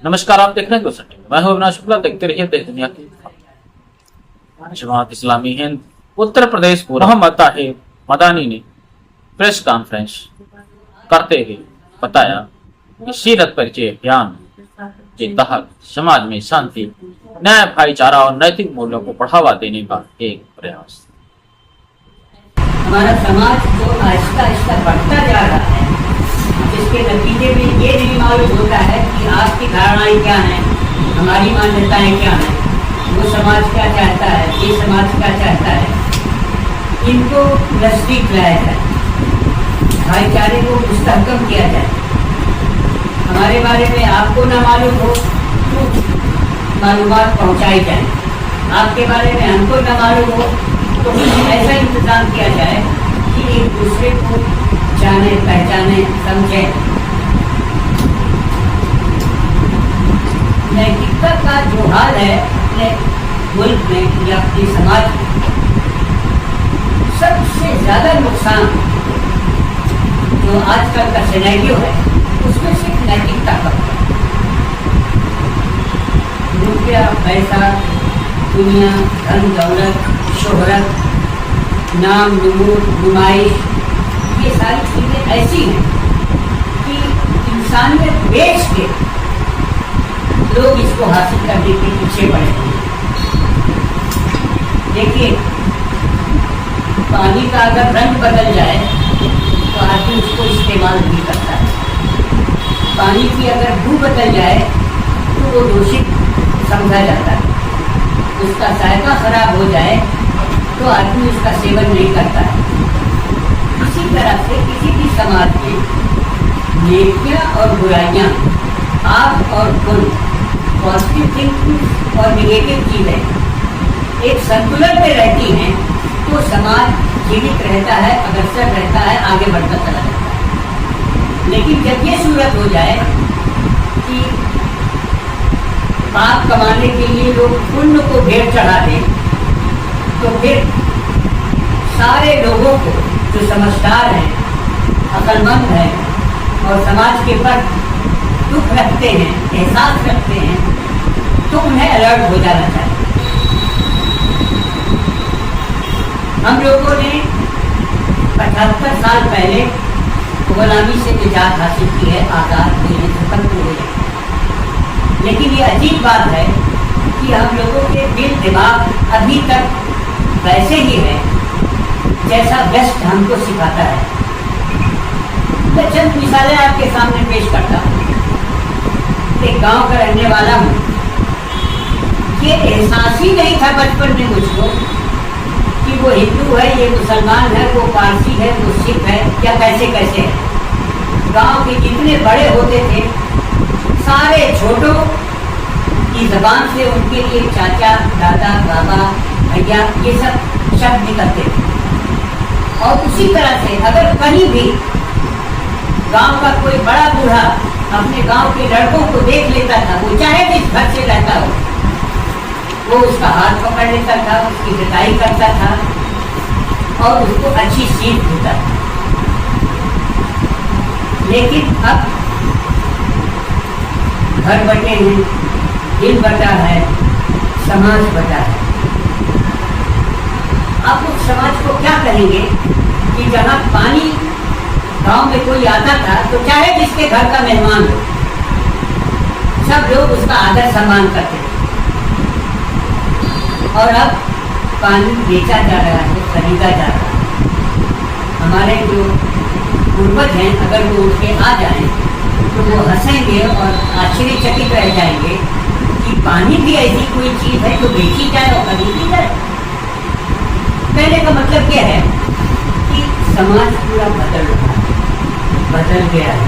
नमस्कार, आप देख रहे हैं दोस्तों, मैं हूं अविनाश शुक्ला। देखते रहिए देश दुनिया की खबरें। जमात इस्लामी हिंद उत्तर प्रदेश मोहम्मद ताहिर मदानी ने प्रेस कॉन्फ्रेंस करते हुए बताया कि सीरत परिचय अभियान के तहत समाज में शांति, न्याय, भाईचारा और नैतिक मूल्यों को बढ़ावा देने का एक प्रयास। हमारा समाज जो आहिस्ता आहिस्ता बढ़ता जा रहा है, जिसके नतीजे में ये नहीं मालूम होता है कि आपकी धारणाएं क्या हैं, हमारी मान्यताएं क्या हैं, वो समाज क्या चाहता है, ये समाज क्या चाहता है, इनको नजदीक लाया जाए, भाईचारे को मुस्तहकम किया जाए। हमारे बारे में आपको ना मालूम हो तो मालूमात पहुंचाई जाए, आपके बारे में हमको ना मालूम हो तो ऐसा इंतजाम किया जाए कि एक दूसरे को जाने, पहचाने, समझे। नैतिकता का जो हाल है अपने मुल्क में या अपने समाज में, सबसे ज्यादा नुकसान जो आजकल का सिनेरियो है उसमें सिर्फ नैतिकता का। रुपया, पैसा, दुनिया, धन दौलत, शोहरत, नाम, नमूद, नुमाइश, ये सारी चीजें ऐसी हैं कि इंसानियत बेच के लोग इसको हासिल करने के पीछे पड़े हैं। देखिए, पानी का अगर रंग बदल जाए तो आदमी उसको इस्तेमाल नहीं करता है। पानी की अगर बू बदल जाए तो वो दूषित समझा जाता है। उसका जायका खराब हो जाए तो आदमी उसका सेवन नहीं करता है। इसी तरह से किसी भी समाज में नेकियां और बुराइयां, आप और गुण, पॉजिटिव थिंकिंग और निगेटिव चीजें एक संतुलन में रहती हैं तो समाज जीवित रहता है, अग्रसर रहता है, आगे बढ़ता चला जाता है। लेकिन जब ये सूरत हो जाए कि पाप कमाने के लिए लोग पुण्य को ढेर चढ़ा दें, तो फिर सारे लोगों को जो समझदार हैं, अक्लमंद हैं और समाज के प्रति दुख रखते हैं, एहसास रखते हैं, तो उन्हें अलर्ट हो जाना चाहिए। हम लोगों ने 75 साल पहले गुलामी से निजात हासिल की है, आज़ाद हुए, स्वतंत्र हुए। लेकिन ये अजीब बात है कि हम लोगों के दिल दिमाग अभी तक वैसे ही है जैसा वेस्ट हमको सिखाता है। मैं चंद मिसालें आपके सामने पेश करता हूँ। एक गांव का रहने वाला हूँ। ये एहसास ही नहीं था बचपन में मुझको कि वो हिंदू है, ये मुसलमान है, वो पारसी है, वो सिख है, या कैसे कैसे है। गांव के जितने बड़े होते थे सारे छोटों की जबान से उनके लिए चाचा, दादा, बाबा, भैया, ये सब शब्द निकलते थे। और उसी तरह से अगर कहीं भी गांव का कोई बड़ा बूढ़ा अपने गांव के लड़कों को देख लेता था, वो चाहे जिस घर से रहता हो, वो उसका हाथ पकड़ लेता था, उसकी विदाई करता था और उसको अच्छी सीख देता था। लेकिन अब घर बटे हैं, दिल बटा है, समाज बटा है। आप उस समाज को क्या कहेंगे कि जहाँ पानी गांव में कोई आता था तो चाहे जिसके घर का मेहमान हो, सब लोग उसका आदर सम्मान करते थे। और अब पानी बेचा जा रहा है, खरीदा जा रहा है। हमारे जो पूर्वज हैं, अगर वो उठ के आ जाएं तो वो हंसेंगे और आश्चर्यचकित रह जाएंगे कि पानी भी ऐसी कोई चीज है जो बेची जाए और खरीदी जाए। कहने का मतलब क्या है कि समाज पूरा बदल गया है।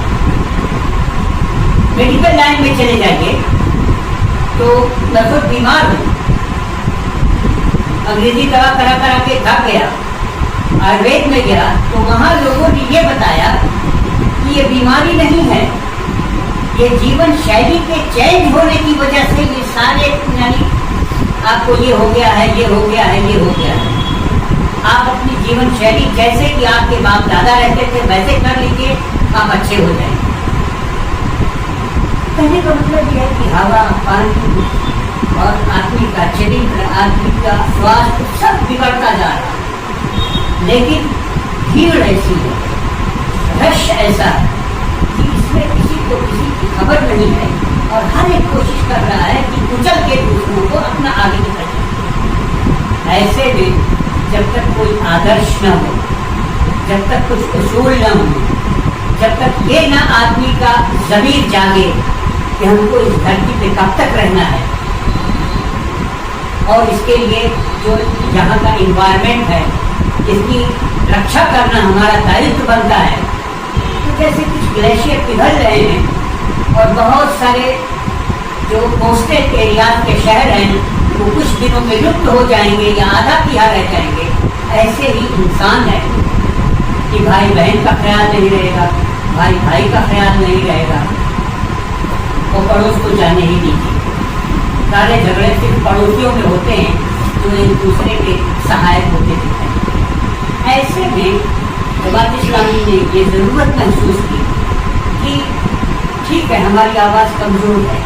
मेडिकल लाइन में चले जाइए तो लगभग बीमार हो, अंग्रेजी दवा करा के थक गया, आयुर्वेद में गया तो वहाँ लोगों ने ये बताया कि ये बीमारी नहीं है, ये जीवन शैली के चेंज होने की वजह से ये सारे, यानी आपको ये हो गया है, ये हो गया है, ये हो गया है। आप अपनी जीवन शैली जैसे कि आपके बाप दादा रहते थे वैसे कर लीजिए, आप अच्छे हो जाएंगे। कहने का मतलब यह है कि हवा, पानी और आदमी का चरित्र, आदमी का स्वास्थ्य सब बिगड़ता जा रहा है। लेकिन भीड़ ऐसी है, रश ऐसा है कि इसमें किसी को किसी की खबर नहीं है और हर एक कोशिश कर रहा है कि कुचल के दूसरों को अपना आगे निकल जाए। ऐसे में जब तक कोई आदर्श न हो, जब तक कुछ उसूल न हो, जब तक ये ना आदमी का ज़मीर जागे कि हमको इस धरती पे कब तक रहना है और इसके लिए जो यहाँ का इन्वायरमेंट है इसकी रक्षा करना हमारा दायित्व बनता है। तो जैसे कुछ ग्लेशियर पिघल रहे हैं और बहुत सारे जो कोस्टल एरियाज के शहर हैं वो कुछ दिनों में लुप्त हो जाएंगे या आधा पिया रह जाएंगे, ऐसे ही इंसान है कि भाई बहन का ख्याल नहीं रहेगा, भाई भाई का ख्याल नहीं रहेगा, वो पड़ोस को जाने ही दीजिए। सारे झगड़े सिर्फ पड़ोसियों में होते हैं जो एक दूसरे के सहायक होते दिखते हैं। ऐसे में जमात इस्लामी ने ये ज़रूरत महसूस की कि ठीक है हमारी आवाज़ कमज़ोर है,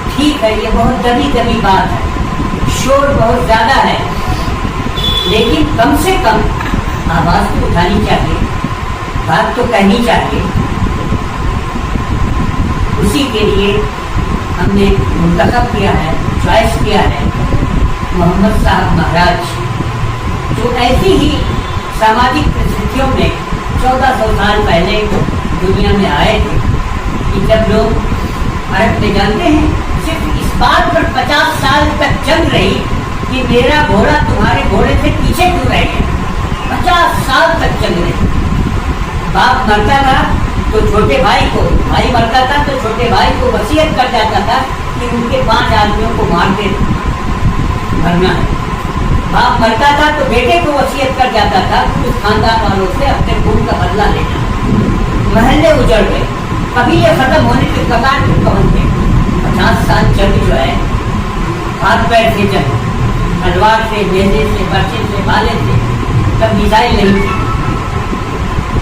ठीक है ये बहुत दबी दबी बात है, शोर बहुत ज़्यादा है, लेकिन कम से कम आवाज़ तो उठानी चाहिए, बात तो कहनी चाहिए। उसी के लिए हमने मुंतखब किया है, चॉइस किया है मोहम्मद साहब महाराज, जो ऐसी ही सामाजिक परिस्थितियों में 1400 साल पहले दुनिया में आए थे कि जब लोग भारत में जानते हैं सिर्फ इस बात पर 50 साल तक जंग रही कि मेरा घोड़ा तुम्हारे घोड़े से पीछे क्यों रह गया। 50 साल तक जंग रही। बाप मरता था तो छोटे भाई को, भाई मरता था तो छोटे भाई को वसीयत कर जाता था कि उनके 5 आदमियों को मार के मरना है। बाप मरता था तो बेटे को वसीयत कर जाता था कि उस खानदान वालों से अपने खून का बदला लेना। महल्ले उजड़ गए, कभी ये खत्म होने के कगार पर पहुंच गए। 50 साल जंग जो है हाथ पैर से जंग, तलवार से, नेज़े से, बर्छे से, भाले से, तब मिसाइल नहीं थी,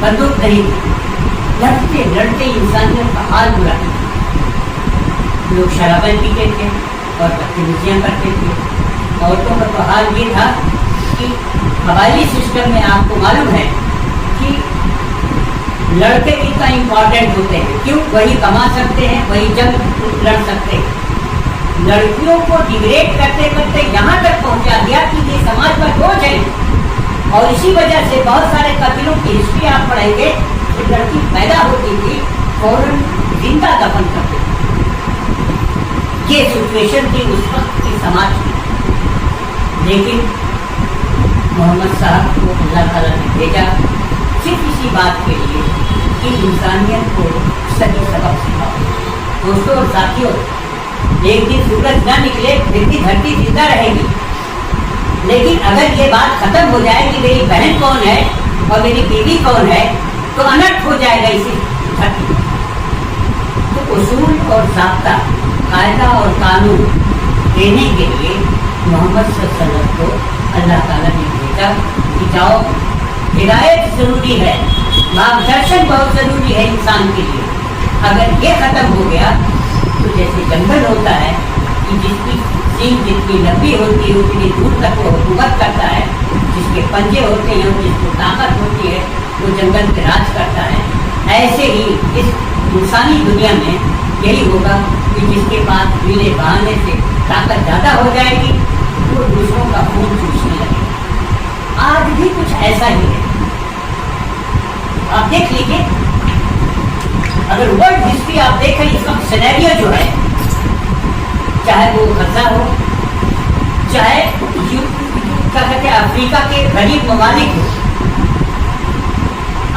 बंदूक नहीं थी, लड़ते लड़ते इंसानियत का हाल बुरा था। लोग शराबें पीते थे और बदतमीजियाँ करते थे। औरतों का तो हाल ये था कि कबायली सिस्टम में आपको मालूम है कि लड़के इतना इम्पोर्टेंट होते हैं। क्यों? वही कमा सकते हैं, वही जंग लड़ सकते हैं। लड़कियों को डिग्रेड करते करते यहाँ तक पहुँचा दिया कि ये समाज पर बोझ है। और इसी वजह से बहुत सारे कत्लों की हिस्ट्री आप पढ़ेंगे, तो लड़की पैदा होती थी फौरन जिंदा दफन करते थे। ये सिचुएशन थी उस वक्त की समाज की। लेकिन मोहम्मद साहब को अल्लाह ताला ने भेजा सिर्फ इसी बात के लिए कि इंसानियत को सही सबक सिखाओ। दोस्तों और साथियों, एक दिन सूरज न निकले फिर भी धरती जिंदा रहेगी, लेकिन अगर ये बात खत्म हो जाए कि मेरी बहन कौन है और मेरी बीवी कौन है तो अनर्थ हो जाएगा इसी धरती। तो उसूल और ज़ाब्ता, कायदा और कानून देने के लिए मोहम्मद सल्लल्लाहु अलैहि वसल्लम को अल्लाह ताला ने भेजा कि जाओ, हिदायत ज़रूरी है, मार्गदर्शन बहुत ज़रूरी है इंसान के लिए। अगर ये ख़त्म हो गया तो जैसे जंगल होता है कि जिसकी सींग जितनी लंबी होती है उतनी दूर तक वो हुकूमत करता है, जिसके पंजे होते हैं और जिसको ताकत होती है वो जंगल पे राज करता है। ऐसे ही इस इंसानी दुनिया में यही होगा कि जिसके पास हीले बहाने से ताकत ज़्यादा हो जाएगी वो दूसरों का खून चूसने लगेगा। आज भी कुछ ऐसा ही है। आप देख लीजिए, अगर वर्ल्ड हिस्ट्री आप देखें इस वक्त सिनेरियो जो है, चाहे वो गजा हो, चाहे क्या कहते हैं अफ्रीका के गरीब ममालिक हो,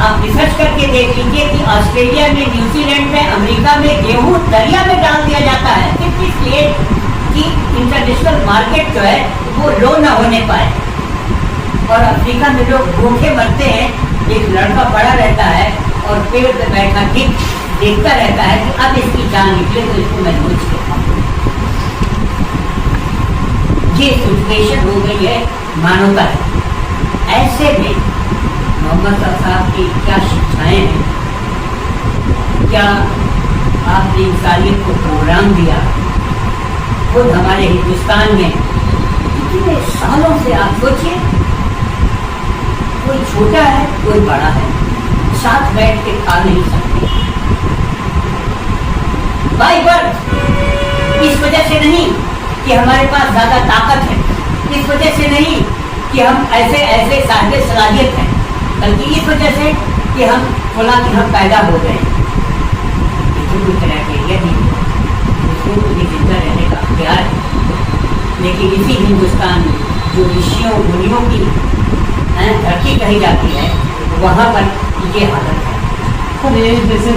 आप रिसर्च करके देख लीजिए कि ऑस्ट्रेलिया में, न्यूजीलैंड में, अमेरिका में गेहूं दरिया में डाल दिया जाता है सिर्फ इसलिए कि इंटरनेशनल मार्केट जो है वो लो न होने पाए। और अफ्रीका में लोग भूखे मरते हैं, एक लड़का बड़ा रहता है और पेड़ पे बैठा ठीक देखता रहता है कि अब इसकी जान निकले तो इसको मैं नोच के खाऊं। ये सिचुएशन हो गई है मानवता की। ऐसे में मोहम्मद साहब की क्या शिक्षाएं हैं, क्या आपने इंसानियत को प्रोग्राम दिया। खुद हमारे हिंदुस्तान में कितने सालों से आप सोचिए, कोई छोटा है कोई बड़ा है, साथ बैठ के खा नहीं सकते बाई बर्थ। इस वजह से नहीं कि हमारे पास ज्यादा ताकत है, इस वजह से नहीं कि हम ऐसे ऐसे साहिब सलाहियत हैं, बल्कि इस वजह से कि हम फला कि हम पैदा हो गए। कोई क्राइटेरिया नहीं, उसको भी जिंदा रहने का अख्तियार है। लेकिन इसी हिंदुस्तान में जो ऋषियों मुनियों की धरती कही जाती है, वहाँ पर ये हालत है। सर ये जैसे